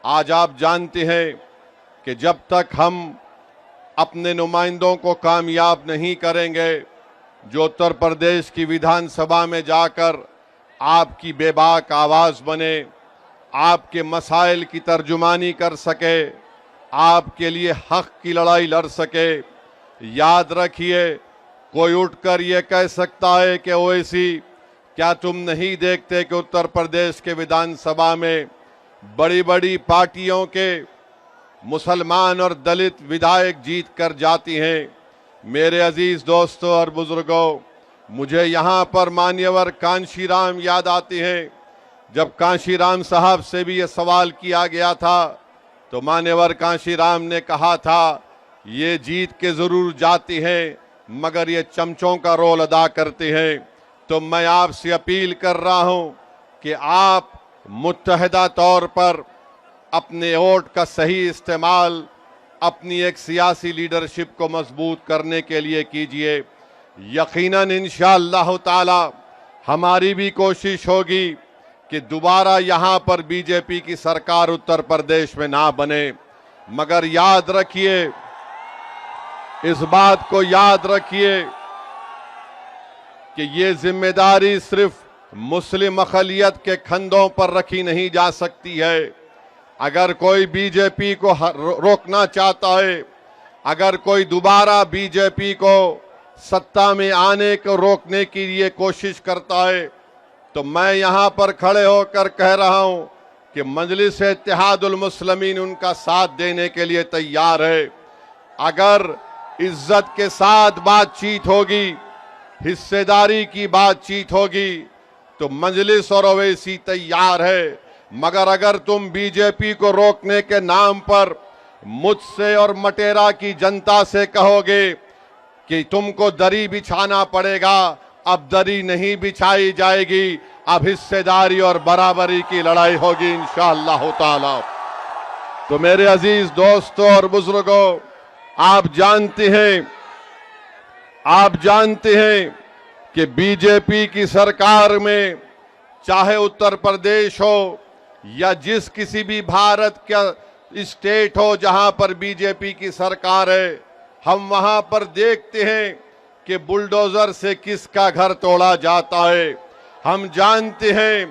आज आप जानते हैं कि जब तक हम अपने नुमाइंदों को कामयाब नहीं करेंगे, जो उत्तर प्रदेश की विधानसभा में जाकर आपकी बेबाक आवाज़ बने, आपके मसाइल की तर्जुमानी कर सके, आपके लिए हक की लड़ाई लड़ सके। याद रखिए, कोई उठकर ये कह सकता है कि ओवैसी क्या तुम नहीं देखते कि उत्तर प्रदेश के विधानसभा में बड़ी बड़ी पार्टियों के मुसलमान और दलित विधायक जीत कर जाती हैं। मेरे अजीज दोस्तों और बुजुर्गों, मुझे यहाँ पर मान्यवर कांशीराम याद आते हैं। जब कांशीराम साहब से भी ये सवाल किया गया था तो मान्यवर कांशीराम ने कहा था, ये जीत के जरूर जाती हैं मगर ये चमचों का रोल अदा करते हैं। तो मैं आपसे अपील कर रहा हूं कि आप मुत्तहिदा तौर पर अपने वोट का सही इस्तेमाल अपनी एक सियासी लीडरशिप को मजबूत करने के लिए कीजिए। यकीनन इंशाअल्लाह ताला हमारी भी कोशिश होगी कि दोबारा यहां पर बीजेपी की सरकार उत्तर प्रदेश में ना बने। मगर याद रखिए, इस बात को याद रखिए कि ये जिम्मेदारी सिर्फ मुस्लिम अक़लियत के कंधों पर रखी नहीं जा सकती है। अगर कोई बीजेपी को रोकना चाहता है, अगर कोई दोबारा बीजेपी को सत्ता में आने को रोकने की लिए कोशिश करता है, तो मैं यहां पर खड़े होकर कह रहा हूं कि मजलिस इत्तेहादुल मुस्लिमीन उनका साथ देने के लिए तैयार है। अगर इज्जत के साथ बातचीत होगी, हिस्सेदारी की बातचीत होगी, तो मजलिस और ओवैसी तैयार है। मगर अगर तुम बीजेपी को रोकने के नाम पर मुझसे और मटेरा की जनता से कहोगे कि तुमको दरी बिछाना पड़ेगा, अब दरी नहीं बिछाई जाएगी, अब हिस्सेदारी और बराबरी की लड़ाई होगी इंशाअल्लाह ताला। तो मेरे अजीज दोस्तों और बुजुर्गों, आप जानते हैं कि बीजेपी की सरकार में चाहे उत्तर प्रदेश हो या जिस किसी भी भारत का स्टेट हो जहां पर बीजेपी की सरकार है, हम वहां पर देखते हैं कि बुलडोजर से किसका घर तोड़ा जाता है। हम जानते हैं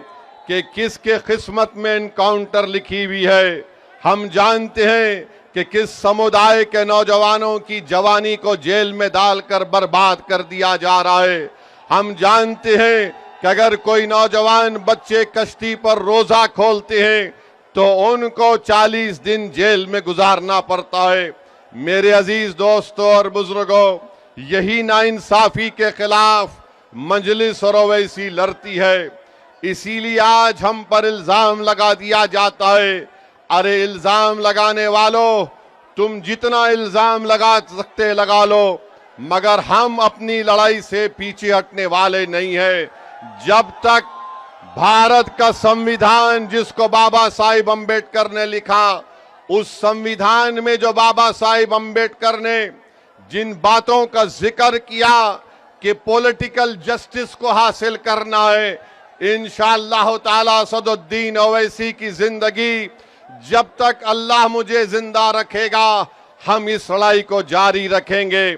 कि किसके किस्मत में एनकाउंटर लिखी हुई है। हम जानते हैं कि किस समुदाय के नौजवानों की जवानी को जेल में डालकर बर्बाद कर दिया जा रहा है। हम जानते हैं कि अगर कोई नौजवान बच्चे कश्ती पर रोजा खोलते हैं तो उनको 40 दिन जेल में गुजारना पड़ता है। मेरे अजीज दोस्तों और बुजुर्गों, यही नाइंसाफी के खिलाफ मजलिस और ओवैसी लड़ती है। इसीलिए आज हम पर इल्जाम लगा दिया जाता है। अरे इल्जाम लगाने वालों, तुम जितना इल्जाम लगा सकते लगा लो, मगर हम अपनी लड़ाई से पीछे हटने वाले नहीं हैं। जब तक भारत का संविधान, जिसको बाबा साहिब अम्बेडकर ने लिखा, उस संविधान में जो बाबा साहिब अम्बेडकर ने जिन बातों का जिक्र किया कि पॉलिटिकल जस्टिस को हासिल करना है, इंशाअल्लाह ताला असदुद्दीन ओवैसी की जिंदगी जब तक अल्लाह मुझे जिंदा रखेगा, हम इस लड़ाई को जारी रखेंगे।